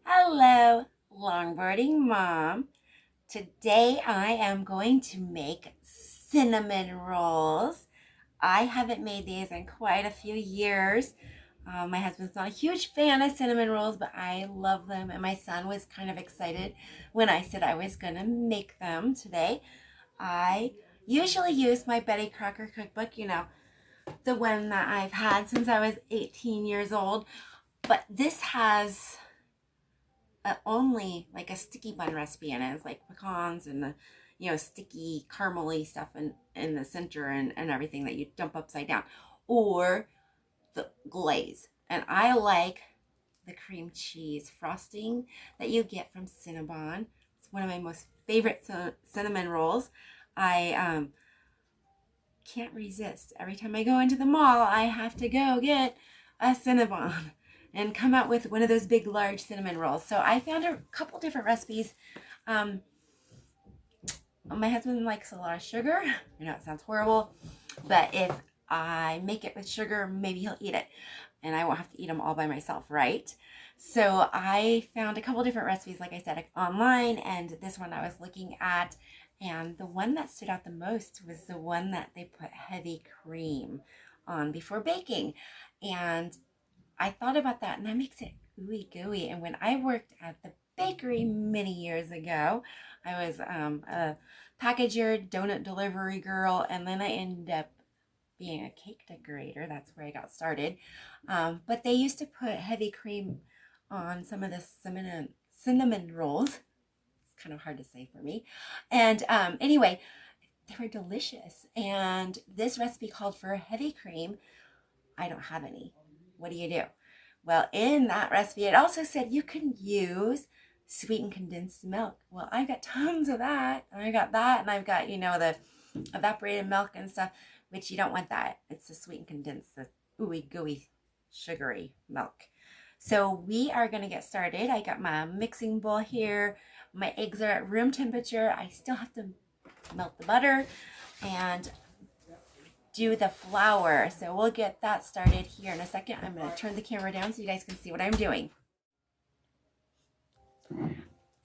Hello, longboarding mom. Today I am going to make cinnamon rolls. I haven't made these in quite a few years. My husband's not a huge fan of cinnamon rolls, but I love them. And my son was kind of excited when I said I was going to make them today. I usually use my Betty Crocker cookbook, the one that I've had since I was 18 years old. But this has only like a sticky bun recipe in it. It's like pecans and the sticky caramely stuff in the center and everything that you dump upside down, or the glaze. And I like the cream cheese frosting that you get from Cinnabon. It's one of my most favorite cinnamon rolls. I can't resist. Every time I go into the mall, I have to go get a Cinnabon and come out with one of those big, large cinnamon rolls. So I found a couple different recipes. My husband likes a lot of sugar. I know it sounds horrible, but if I make it with sugar, maybe he'll eat it, and I won't have to eat them all by myself, right? So I found a couple different recipes, like I said, online, and this one I was looking at, and the one that stood out the most was the one that they put heavy cream on before baking. And I thought about that, and that makes it ooey gooey. And when I worked at the bakery many years ago, I was a packager, donut delivery girl, and then I ended up being a cake decorator. That's where I got started. But they used to put heavy cream on some of the cinnamon rolls. It's kind of hard to say for me. And anyway, they were delicious. And this recipe called for heavy cream. I don't have any. What do you do? Well, in that recipe, it also said you can use sweetened condensed milk. Well, I've got tons of that. And I got that, and I've got, the evaporated milk and stuff, which you don't want that. It's the sweetened condensed, the ooey gooey, sugary milk. So we are going to get started. I got my mixing bowl here. My eggs are at room temperature. I still have to melt the butter and do the flour. So we'll get that started here in a second. I'm going to turn the camera down so you guys can see what I'm doing.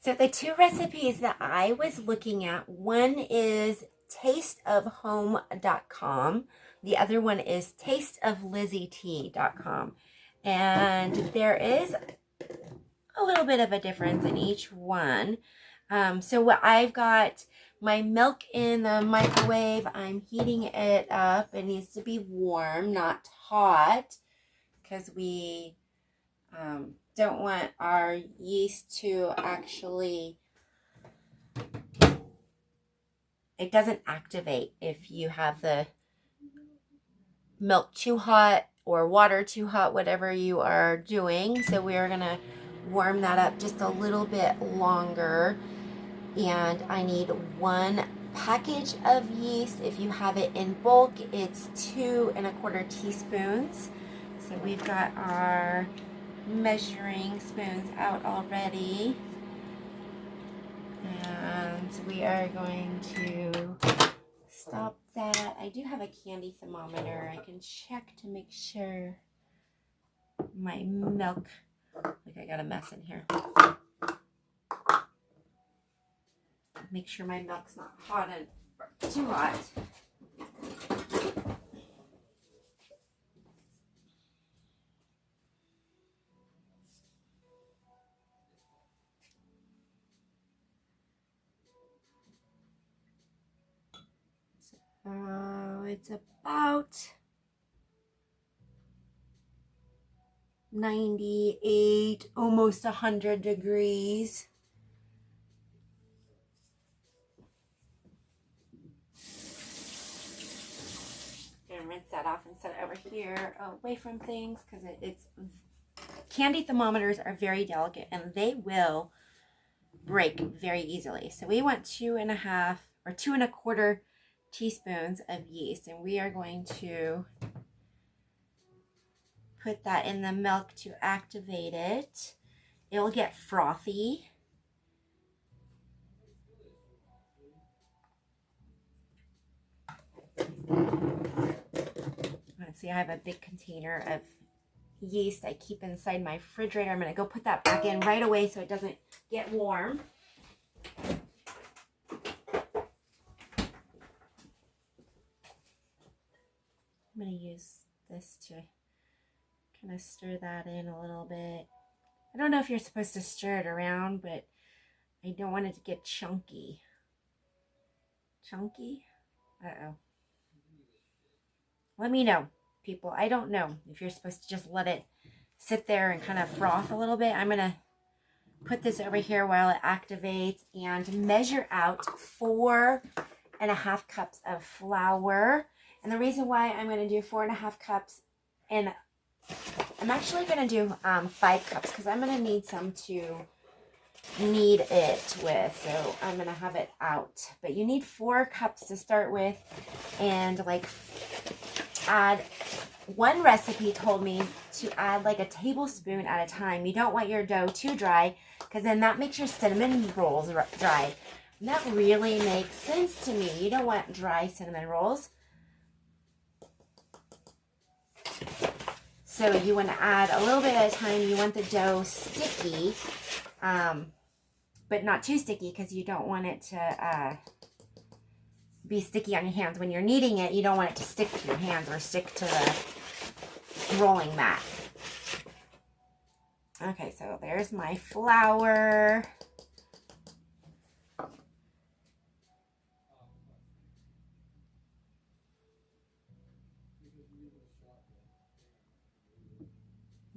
So the two recipes that I was looking at, one is tasteofhome.com. The other one is tasteoflizzietea.com. And there is a little bit of a difference in each one. So what I've got my milk in the microwave. I'm heating it up. It needs to be warm, not hot, because we don't want our yeast to actually, it doesn't activate if you have the milk too hot or water too hot, whatever you are doing. So we are going to warm that up just a little bit longer. And I need 1 package of yeast. If you have it in bulk, it's 2 1/4 teaspoons. So we've got our measuring spoons out already. And we are going to stop that. I do have a candy thermometer. I can check to make sure my milk, like I got a mess in here. Make sure my milk's not hot and too hot. So it's about 98, almost 100 degrees. Gonna rinse that off and set it over here away from things, because it's candy thermometers are very delicate and they will break very easily. So we want 2 1/2 or 2 1/4 teaspoons of yeast, and we are going to put that in the milk to activate it. It'll get frothy. Let's see, I have a big container of yeast I keep inside my refrigerator. I'm going to go put that back in right away so it doesn't get warm. I'm going to use this to kind of stir that in a little bit. I don't know if you're supposed to stir it around, but I don't want it to get chunky. Chunky? Uh-oh. Let me know, people. I don't know if you're supposed to just let it sit there and kind of froth a little bit. I'm going to put this over here while it activates and measure out 4.5 cups of flour. And the reason why I'm going to do 4.5 cups, and I'm actually going to do 5 cups because I'm going to need some to knead it with. So I'm going to have it out. But you need 4 cups to start with, and like add, one recipe told me to add like a tablespoon at a time. You don't want your dough too dry because then that makes your cinnamon rolls dry. And that really makes sense to me. You don't want dry cinnamon rolls. So you want to add a little bit at a time. You want the dough sticky, but not too sticky because you don't want it to be sticky on your hands. When you're kneading it, you don't want it to stick to your hands or stick to the rolling mat. Okay, so there's my flour.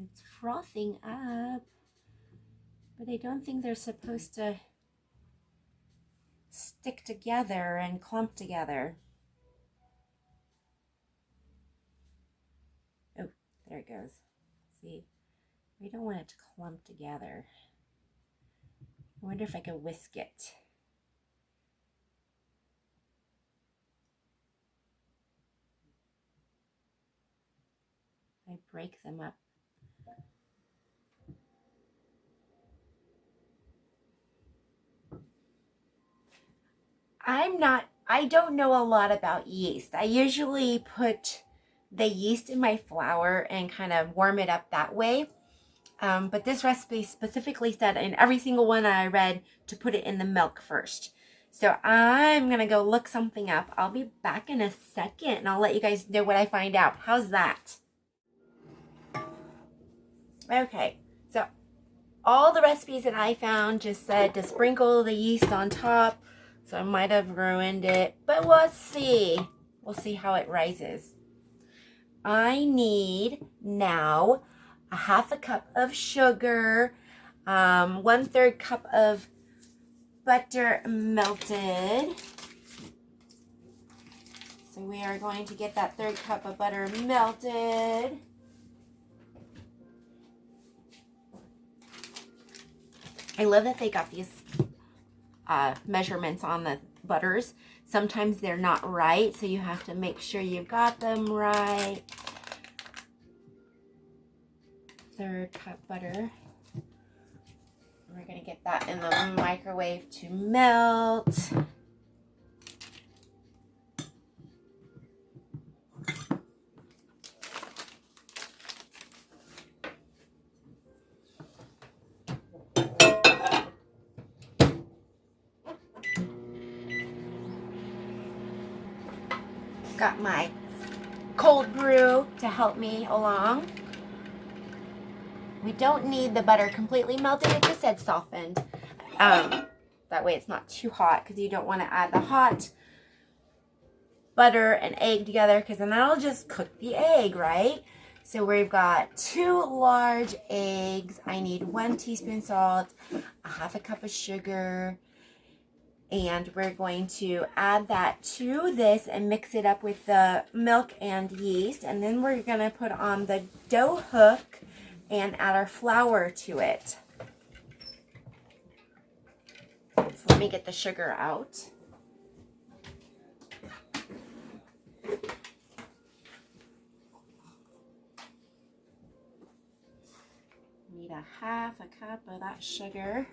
It's frothing up, but I don't think they're supposed to stick together and clump together. Oh, there it goes. See, we don't want it to clump together. I wonder if I could whisk it. I break them up. I don't know a lot about yeast. I usually put the yeast in my flour and kind of warm it up that way. But this recipe specifically said in every single one I read to put it in the milk first. So I'm going to go look something up. I'll be back in a second and I'll let you guys know what I find out. How's that? Okay, so all the recipes that I found just said to sprinkle the yeast on top. So I might have ruined it, but we'll see. We'll see how it rises. I need now a 1/2 cup of sugar, 1/3 cup of butter melted. So we are going to get that 1/3 cup of butter melted. I love that they got these measurements on the butters. Sometimes they're not right, so you have to make sure you got them right. 1/3 cup butter. We're going to get that in the microwave to melt. Got my cold brew to help me along. We don't need the butter completely melted. It just said softened. That way it's not too hot because you don't want to add the hot butter and egg together because then that'll just cook the egg, right? So we've got 2 large eggs. I need 1 teaspoon salt, a 1/2 cup of sugar, and we're going to add that to this and mix it up with the milk and yeast. And then we're going to put on the dough hook and add our flour to it. So let me get the sugar out. Need a 1/2 cup of that sugar.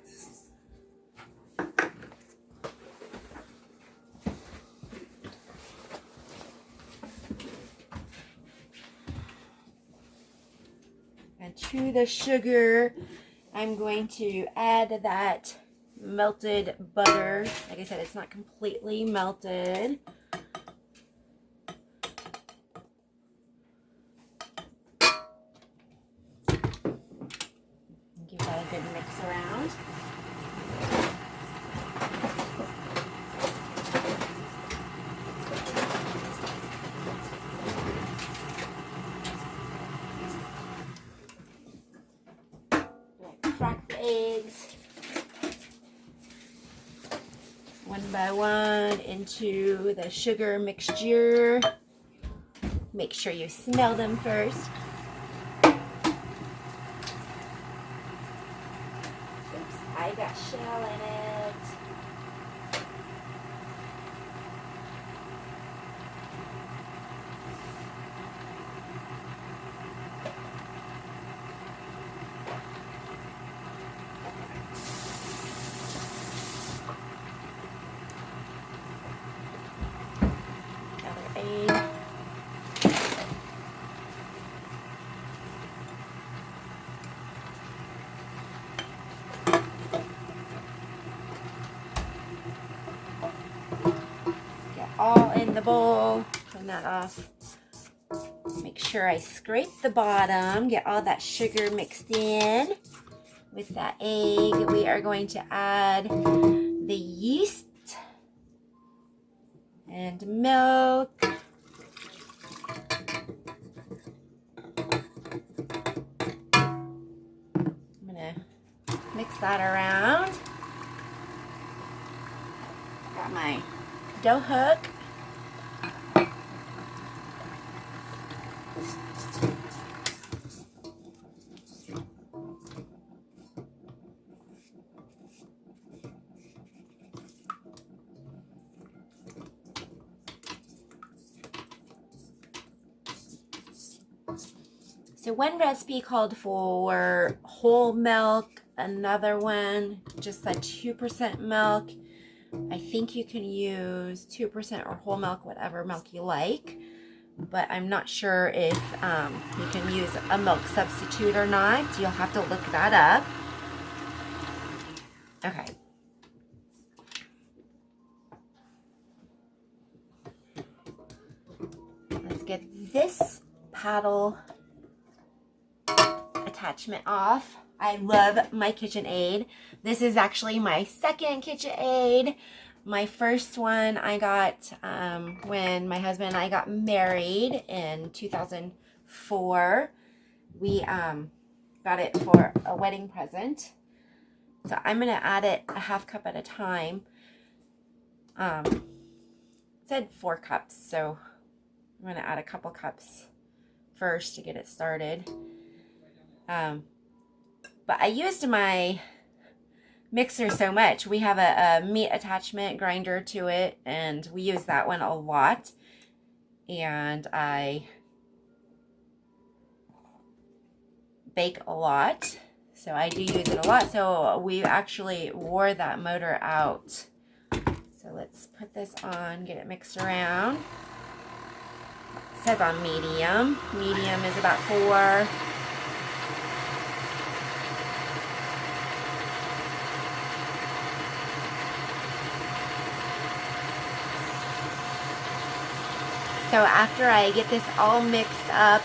to the sugar, I'm going to add that melted butter. Like I said, it's not completely melted. Give that a good mix around. Crack the eggs one by one into the sugar mixture. Make sure you smell them first. Oops, I got shell in it. Egg. Get all in the bowl. Turn that off. Make sure I scrape the bottom. Get all that sugar mixed in with that egg. We are going to add the yeast and milk. I'm gonna mix that around. Got my dough hook. So one recipe called for whole milk, another one just said 2% milk. I think you can use 2% or whole milk, whatever milk you like, but I'm not sure if you can use a milk substitute or not. You'll have to look that up. Okay. Let's get this paddle attachment off. I love my KitchenAid. This is actually my second KitchenAid. My first one I got when my husband and I got married in 2004. We got it for a wedding present. So I'm going to add it a half cup at a time. It said 4 cups, so I'm going to add a couple cups first to get it started. But I used my mixer so much. We have a meat attachment grinder to it, and we use that one a lot. And I bake a lot, so I do use it a lot. So we actually wore that motor out. So let's put this on, get it mixed around. It says on medium. Medium is about 4. So after I get this all mixed up,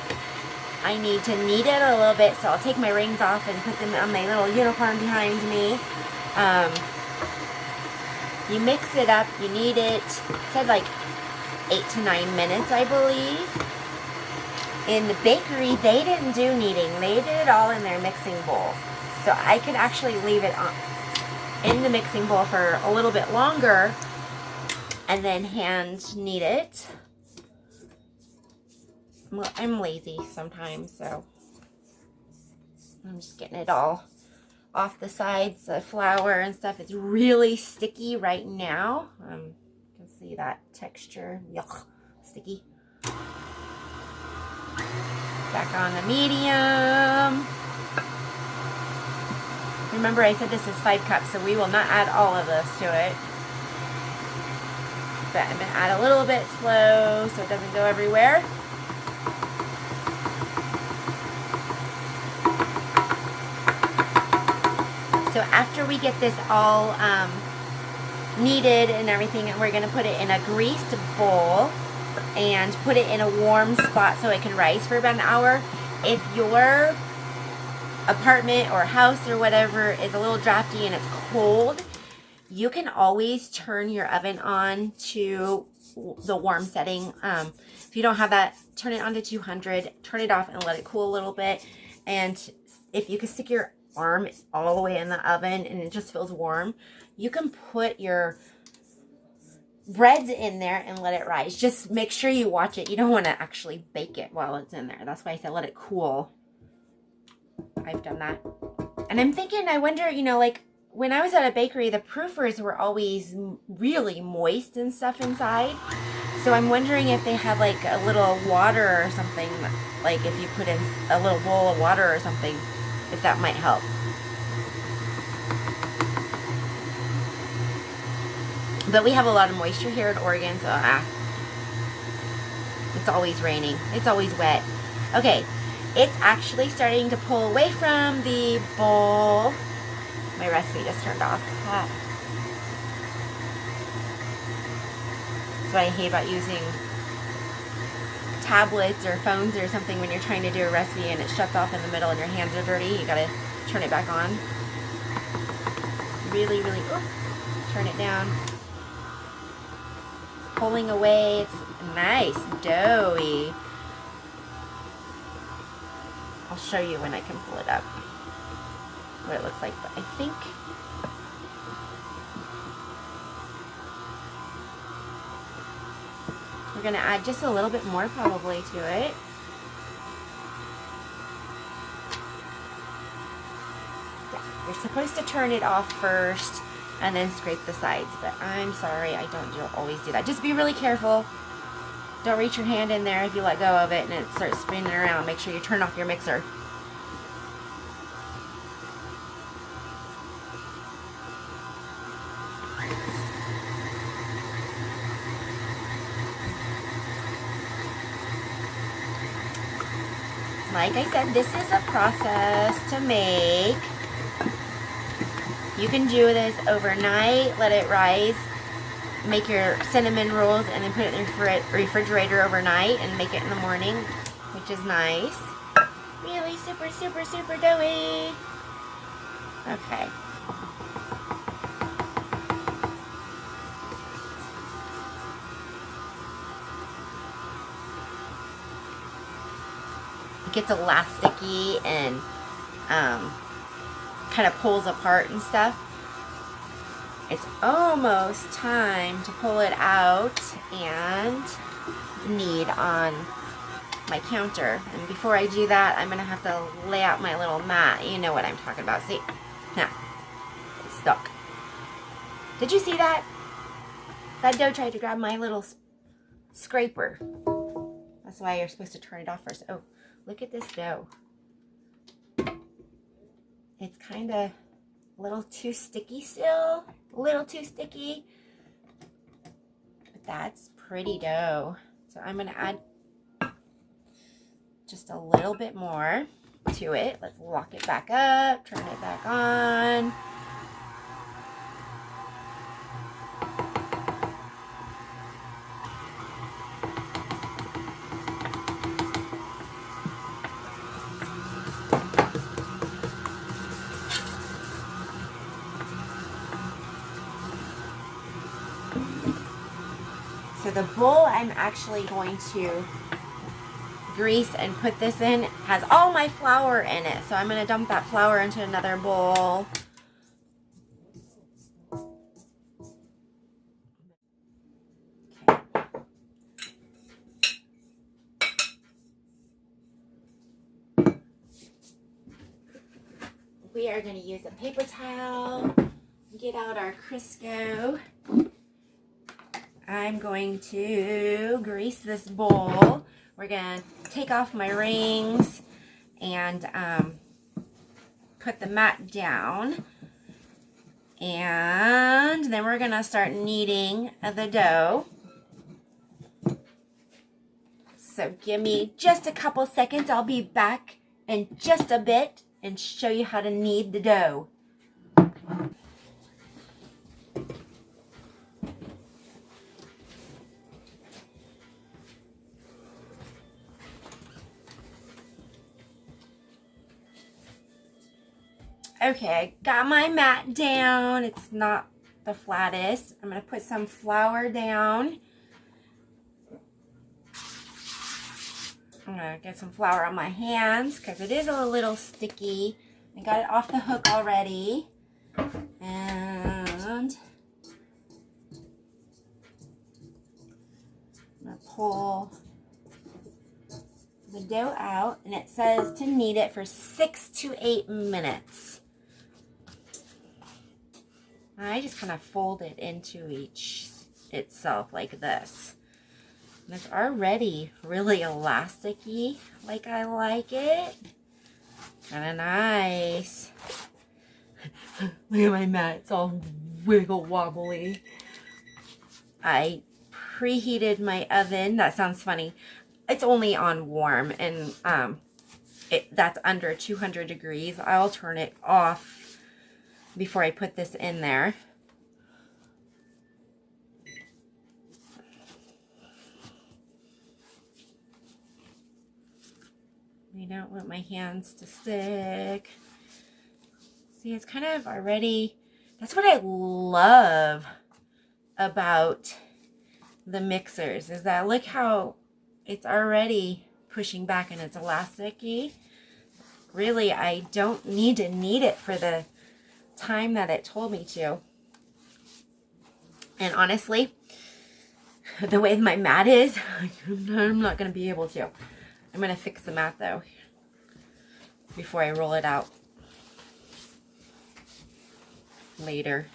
I need to knead it a little bit. So I'll take my rings off and put them on my little unicorn behind me. You mix it up, you knead it. It said like 8 to 9 minutes, I believe. In the bakery, they didn't do kneading. They did it all in their mixing bowl. So I could actually leave it on in the mixing bowl for a little bit longer and then hand knead it. Well, I'm lazy sometimes, so I'm just getting it all off the sides. The flour and stuff is really sticky right now. You can see that texture. Yuck, sticky. Back on the medium. Remember, I said this is 5 cups, so we will not add all of this to it. But I'm going to add a little bit slow so it doesn't go everywhere. So after we get this all kneaded and everything, we're going to put it in a greased bowl and put it in a warm spot so it can rise for about an hour. If your apartment or house or whatever is a little drafty and it's cold, you can always turn your oven on to the warm setting. If you don't have that, turn it on to 200, turn it off and let it cool a little bit. And if you can stick your arm all the way in the oven and it just feels warm, you can put your breads in there and let it rise. Just make sure you watch it. You don't want to actually bake it while it's in there. That's why I said let it cool. I've done that. And I'm thinking, I wonder, you know, like when I was at a bakery, the proofers were always really moist and stuff inside. So I'm wondering if they have like a little water or something, like if you put in a little bowl of water or something, if that might help. But we have a lot of moisture here in Oregon, so it's always raining. It's always wet. Okay, it's actually starting to pull away from the bowl. My recipe just turned off. That's what I hate about using tablets or phones or something when you're trying to do a recipe and it shuts off in the middle and your hands are dirty. You gotta turn it back on. Really, turn it down. It's pulling away. It's nice, doughy. I'll show you when I can pull it up what it looks like, but I think we're gonna add just a little bit more probably to it. Yeah, you're supposed to turn it off first and then scrape the sides, but I'm sorry, I don't always do that. Just be really careful. Don't reach your hand in there if you let go of it and it starts spinning around. Make sure you turn off your mixer. Like I said, this is a process to make. You can do this overnight, let it rise, make your cinnamon rolls, and then put it in the refrigerator overnight and make it in the morning, which is nice. Really super, super, super doughy. Okay. It gets elasticy and kind of pulls apart and stuff. It's almost time to pull it out and knead on my counter. And before I do that, I'm going to have to lay out my little mat. You know what I'm talking about. See? Now, it's stuck. Did you see that? That dough tried to grab my little scraper. That's why you're supposed to turn it off first. Oh, look at this dough. It's kind of a little too sticky still. A little too sticky. But that's pretty dough. So I'm going to add just a little bit more to it. Let's lock it back up. Turn it back on. So the bowl I'm actually going to grease and put this in has all my flour in it. So I'm going to dump that flour into another bowl. Okay. We are going to use a paper towel. Get out our Crisco. I'm going to grease this bowl. We're going to take off my rings and put the mat down. And then we're going to start kneading the dough. So give me just a couple seconds. I'll be back in just a bit and show you how to knead the dough. Okay, I got my mat down. It's not the flattest. I'm going to put some flour down. I'm going to get some flour on my hands because it is a little sticky. I got it off the hook already. And I'm going to pull the dough out, and it says to knead it for 6 to 8 minutes. I just kind of fold it into itself like this. And it's already really elasticy, like I like it. Kind of nice. Look at my mat, it's all wiggle wobbly. I preheated my oven. That sounds funny. It's only on warm, and that's under 200 degrees. I'll turn it off before I put this in there. I don't want my hands to stick. See, it's kind of already, that's what I love about the mixers, is that look how it's already pushing back and it's elasticy. Really, I don't need to knead it for the time that it told me to. And honestly, the way my mat is, I'm not going to be able to. I'm going to fix the mat though before I roll it out later.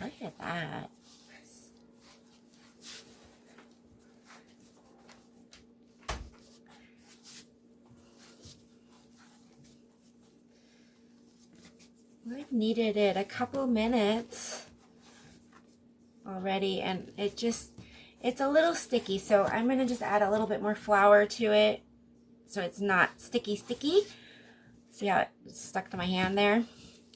Look at that. I've kneaded it a couple minutes already, and it's a little sticky, so I'm going to just add a little bit more flour to it so it's not sticky. See how it stuck to my hand there?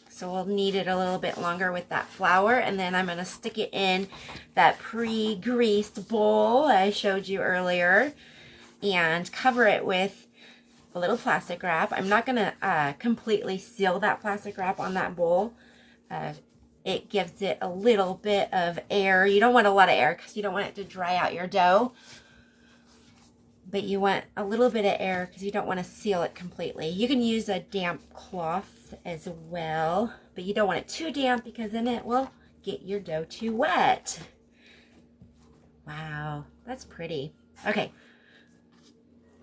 So we'll knead it a little bit longer with that flour, and then I'm going to stick it in that pre-greased bowl I showed you earlier and cover it with a little plastic wrap. I'm not going to completely seal that plastic wrap on that bowl. It gives it a little bit of air. You don't want a lot of air because you don't want it to dry out your dough. But you want a little bit of air because you don't want to seal it completely. You can use a damp cloth as well, but you don't want it too damp because then it will get your dough too wet. Wow, that's pretty. Okay,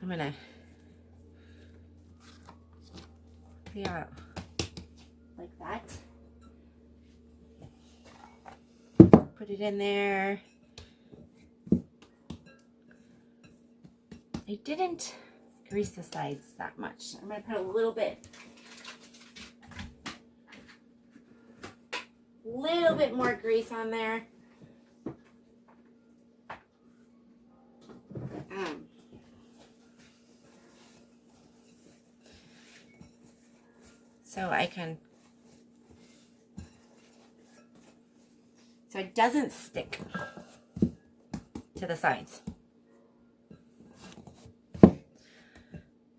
I'm going to yeah, like that. Put it in there. I didn't grease the sides that much. I'm going to put a little bit more grease on there. So it doesn't stick to the sides.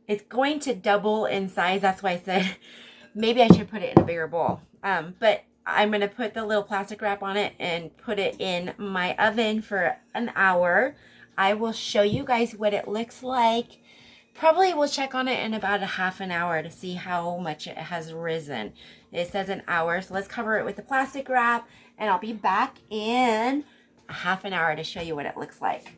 It's going to double in size. That's why I said maybe I should put it in a bigger bowl. But I'm going to put the little plastic wrap on it and put it in my oven for an hour. I will show you guys what it looks like. Probably we'll check on it in about a half an hour to see how much it has risen. It says an hour, so let's cover it with the plastic wrap, and I'll be back in a half an hour to show you what it looks like.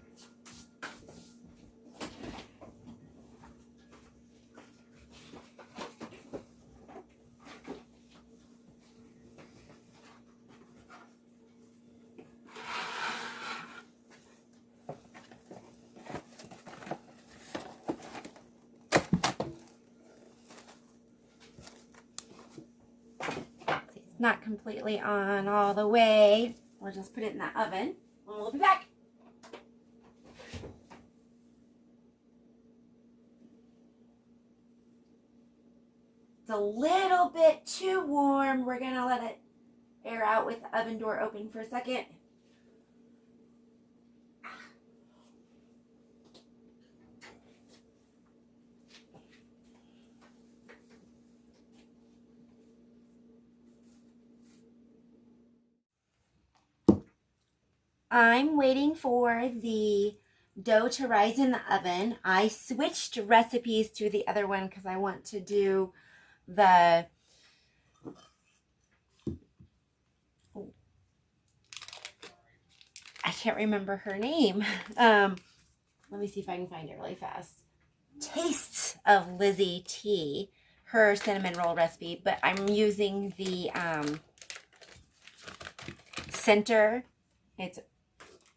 Not completely on all the way. We'll just put it in the oven and we'll be back. It's a little bit too warm. We're gonna let it air out with the oven door open for a second. I'm waiting for the dough to rise in the oven. I switched recipes to the other one because I want to do the I can't remember her name. Let me see if I can find it really fast. Tastes of Lizzie tea, her cinnamon roll recipe, but I'm using the center. It's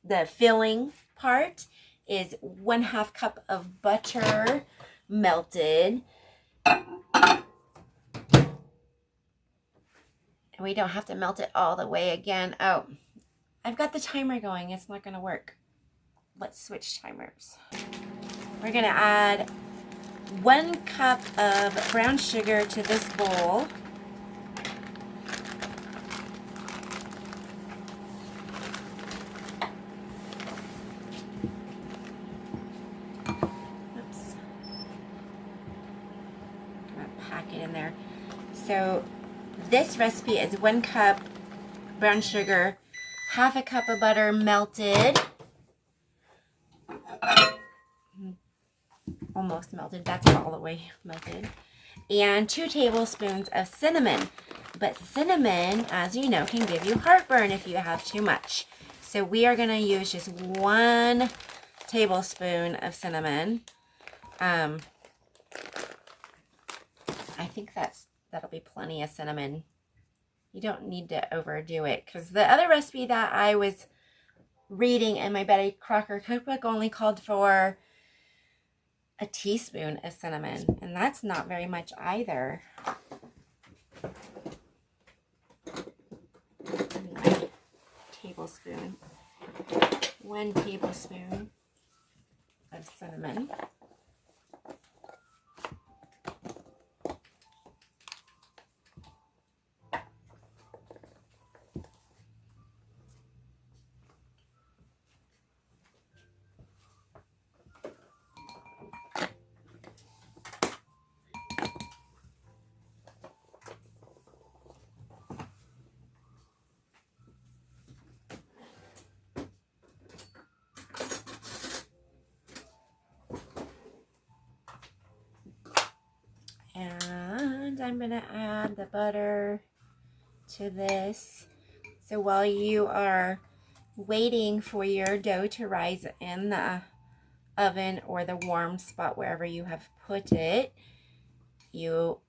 the filling part is 1/2 cup of butter melted. And we don't have to melt it all the way again. Oh, I've got the timer going. It's not going to work. Let's switch timers. We're going to add 1 cup of brown sugar to this bowl. Oops. I'm going to pack it in there. So this recipe is 1 cup brown sugar, 1/2 cup of butter melted. Almost melted. That's not all the way melted. And 2 tablespoons of cinnamon. But cinnamon, as you know, can give you heartburn if you have too much. So we are going to use just 1 tablespoon of cinnamon. I think that'll be plenty of cinnamon. You don't need to overdo it, because the other recipe that I was reading in my Betty Crocker cookbook only called for a teaspoon of cinnamon, and that's not very much either. Tablespoon. 1 tablespoon of cinnamon. And I'm going to add the butter to this. So while you are waiting for your dough to rise in the oven or the warm spot wherever you have put it, you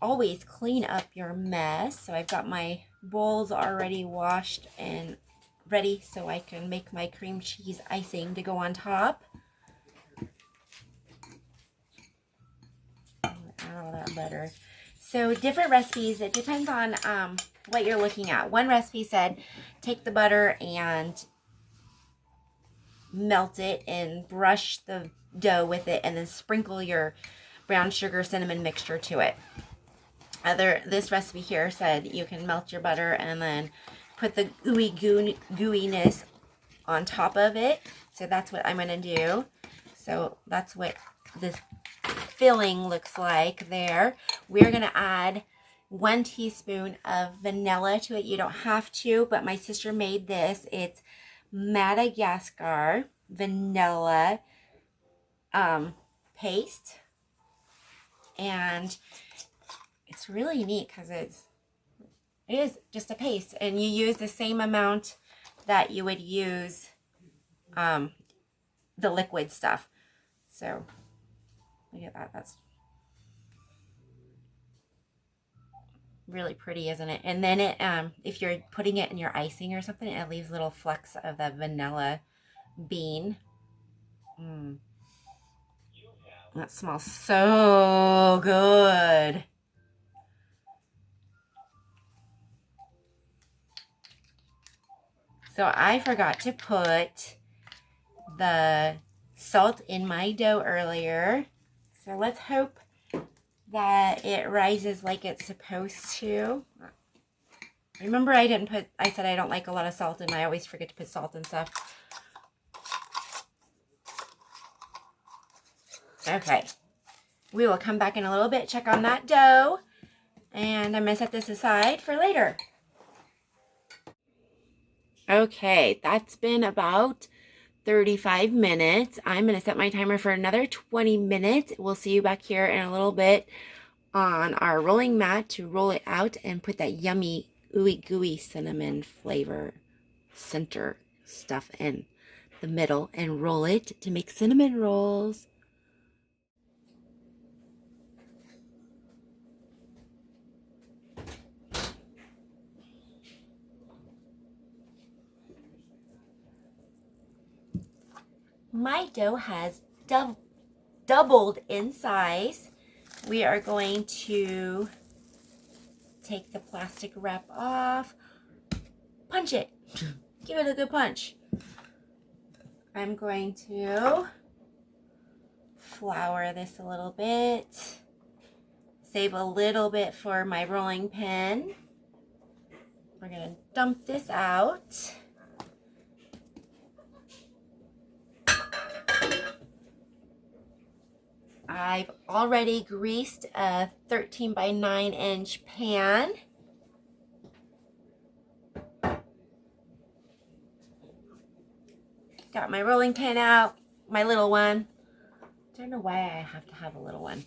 always clean up your mess. So I've got my bowls already washed and ready so I can make my cream cheese icing to go on top. Add all that butter. So different recipes, it depends on what you're looking at. One recipe said take the butter and melt it and brush the dough with it and then sprinkle your brown sugar cinnamon mixture to it. This recipe here said you can melt your butter and then put the gooiness on top of it. So that's what I'm going to do. So that's what this filling looks like there. We're going to add 1 teaspoon of vanilla to it. You don't have to, but my sister made this. It's Madagascar vanilla paste. And it's really neat because it is just a paste. And you use the same amount that you would use the liquid stuff. So look at that. That's really pretty, isn't it? And then it, if you're putting it in your icing or something, it leaves little flecks of the vanilla bean. That smells so good. So I forgot to put the salt in my dough earlier. So let's hope that it rises like it's supposed to. Remember, I said I don't like a lot of salt, and I always forget to put salt and stuff. Okay. We will come back in a little bit, check on that dough, and I'm going to set this aside for later. Okay, that's been about 35 minutes. I'm going to set my timer for another 20 minutes. We'll see you back here in a little bit on our rolling mat to roll it out and put that yummy ooey gooey cinnamon flavor center stuff in the middle and roll it to make cinnamon rolls. My dough has doubled in size. We are going to take the plastic wrap off, punch it, give it a good punch. I'm going to flour this a little bit, save a little bit for my rolling pin. We're going to dump this out. I've already greased a 13 by 9 inch pan. Got my rolling pin out, my little one. Don't know why I have to have a little one.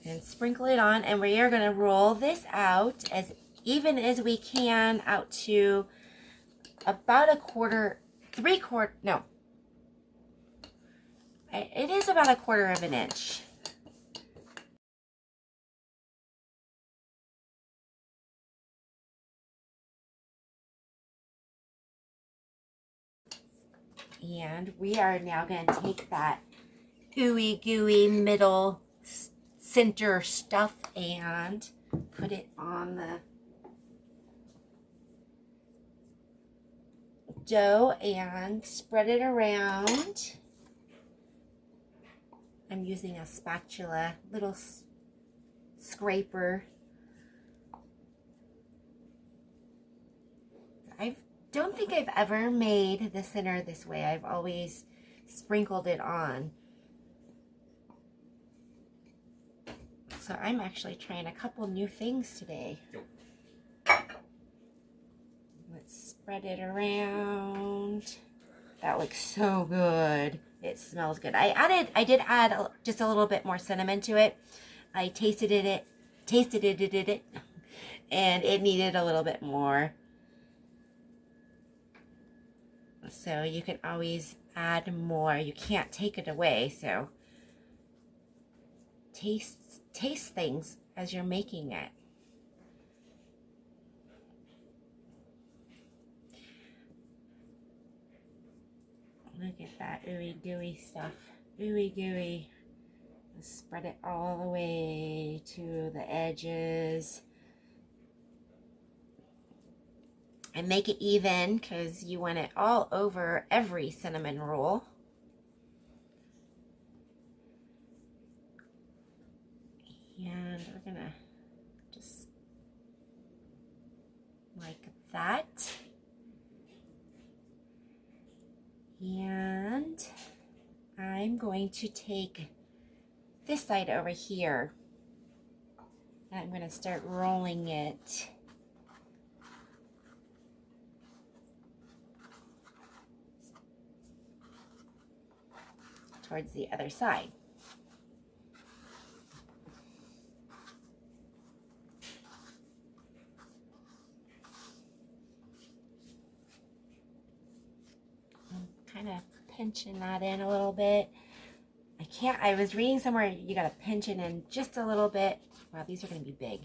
And sprinkle it on, and we are going to roll this out as even as we can out to about it is about 1/4 of an inch. And we are now going to take that ooey gooey middle center stuff and put it on the dough and spread it around. I'm using a spatula, little scraper. I don't think I've ever made the center this way. I've always sprinkled it on. So I'm actually trying a couple new things today. Let's spread it around. That looks so good. It smells good. I did add just a little bit more cinnamon to it. I tasted it, and it needed a little bit more. So you can always add more. You can't take it away, so taste things as you're making it. Look at that ooey gooey stuff. Ooey gooey. Spread it all the way to the edges. And make it even because you want it all over every cinnamon roll. And we're gonna just like that. And I'm going to take this side over here. And I'm going to start rolling it. Towards the other side. Kind of pinching that in a little bit. I was reading somewhere you gotta pinch it in just a little bit. Wow, these are gonna be big.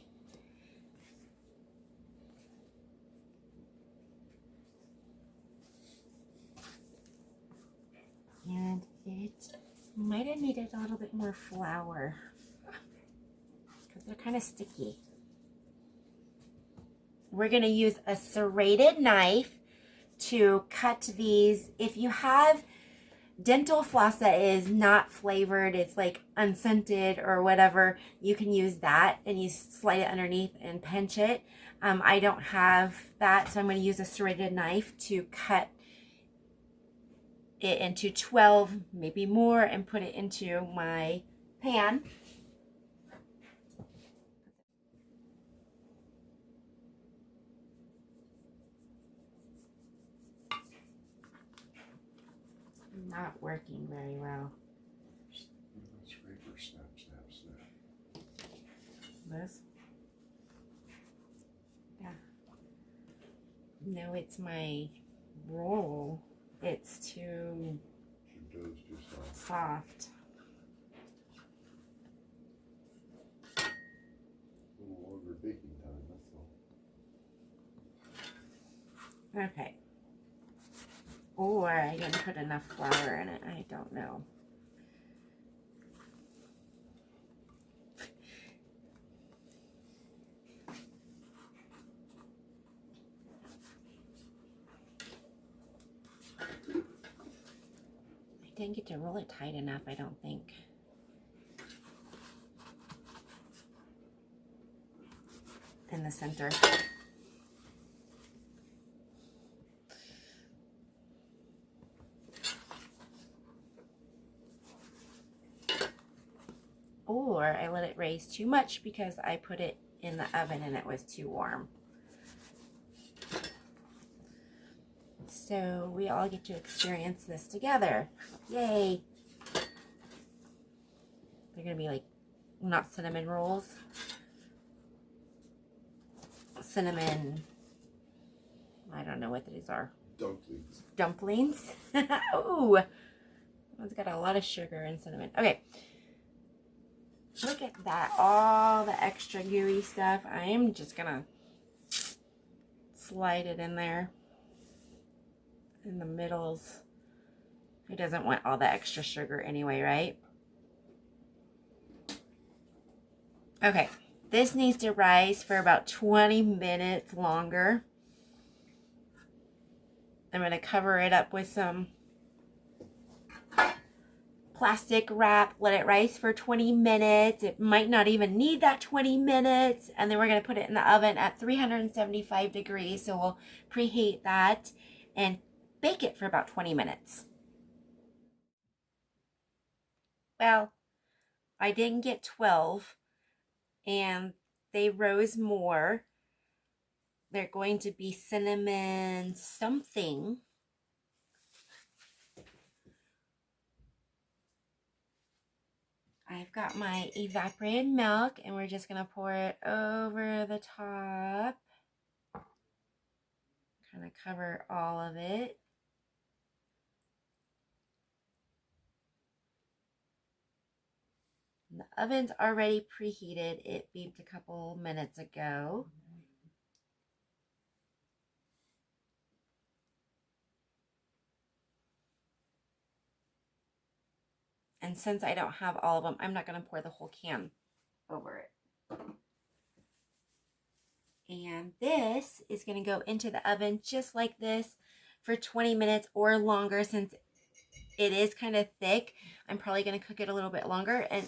And it might have needed a little bit more flour because they're kind of sticky. We're gonna use a serrated knife to cut these. If you have dental floss that is not flavored, it's like unscented or whatever, you can use that and you slide it underneath and pinch it. I don't have that, so I'm going to use a serrated knife to cut it into 12, maybe more, and put it into my pan. not working very well. Scraper, snap, snap, snap. This? Yeah. No, it's my roll. It's too Your dough's too soft. soft. A little longer baking time, that's all. Okay. Or I didn't put enough flour in it. I don't know. I didn't get to roll it tight enough, I don't think. In the center. Or I let it raise too much because I put it in the oven and it was too warm. So we all get to experience this together. Yay! They're gonna be like, not cinnamon rolls. Cinnamon, I don't know what these are. Dumplings. Dumplings? Ooh! It's got a lot of sugar and cinnamon. Okay. Look at that. All the extra gooey stuff. I am just gonna slide it in there. In the middles. Who doesn't want all the extra sugar anyway, right? Okay. This needs to rise for about 20 minutes longer. I'm going to cover it up with some plastic wrap. Let it rise for 20 minutes. It might not even need that 20 minutes. And then we're going to put it in the oven at 375 degrees. So we'll preheat that and bake it for about 20 minutes. Well, I didn't get 12. And they rose more. They're going to be cinnamon something. I've got my evaporated milk and we're just going to pour it over the top. Kind of cover all of it. And the oven's already preheated. It beeped a couple minutes ago. And since I don't have all of them, I'm not going to pour the whole can over it. And this is going to go into the oven just like this for 20 minutes or longer. Since it is kind of thick, I'm probably going to cook it a little bit longer. And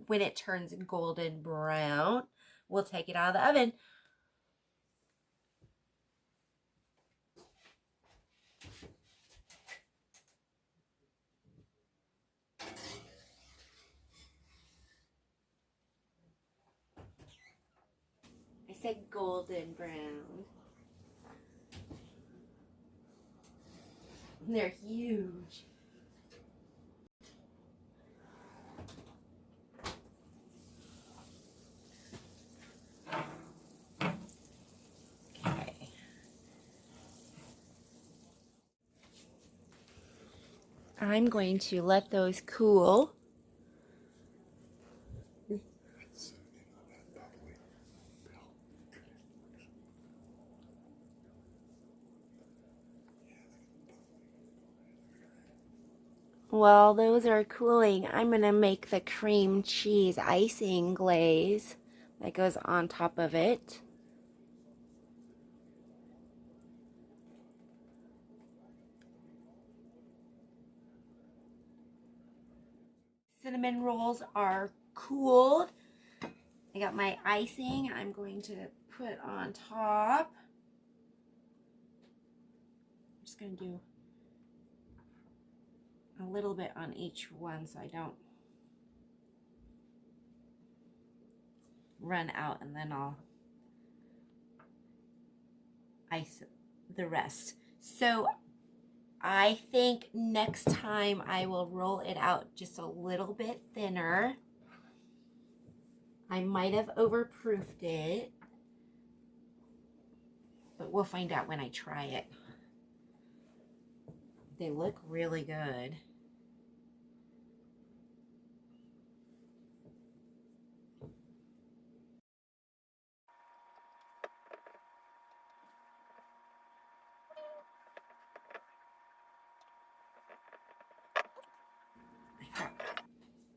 when it turns golden brown, we'll take it out of the oven. I said golden brown. They're huge. Okay. I'm going to let those cool. While those are cooling, I'm going to make the cream cheese icing glaze that goes on top of it. Cinnamon rolls are cooled. I got my icing I'm going to put on top. I'm just going to do a little bit on each one so I don't run out, and then I'll ice the rest. So I think next time I will roll it out just a little bit thinner. I might have overproofed it, but we'll find out when I try it. They look really good.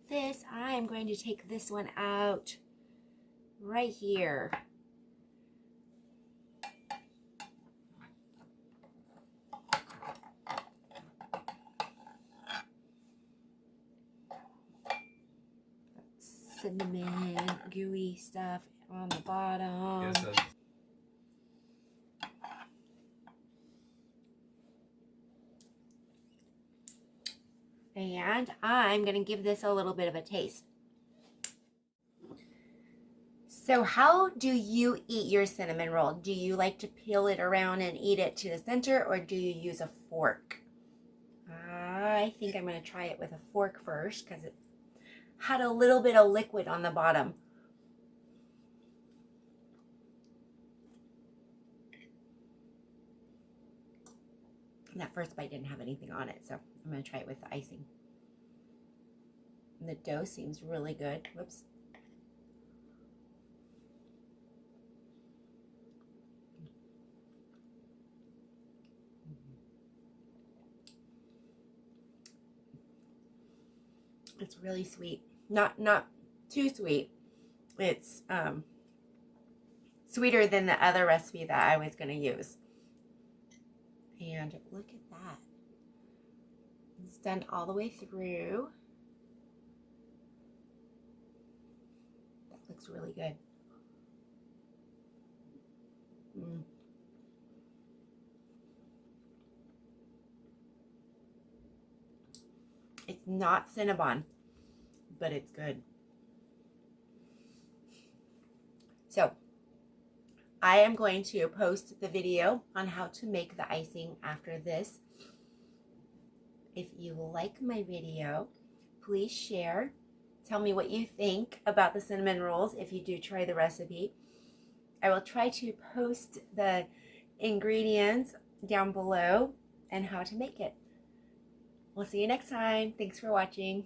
This, I am going to take this one out right here. Cinnamon, gooey stuff on the bottom. Yes, and I'm going to give this a little bit of a taste. So how do you eat your cinnamon roll? Do you like to peel it around and eat it to the center, or do you use a fork? I think I'm going to try it with a fork first because it had a little bit of liquid on the bottom. And that first bite didn't have anything on it, so I'm going to try it with the icing. And the dough seems really good. Whoops. It's really sweet. Not too sweet. It's sweeter than the other recipe that I was going to use. And look at that. It's done all the way through. That looks really good. It's not Cinnabon, but it's good. So I am going to post the video on how to make the icing after this. If you like my video, please share. Tell me what you think about the cinnamon rolls if you do try the recipe. I will try to post the ingredients down below and how to make it. We'll see you next time. Thanks for watching.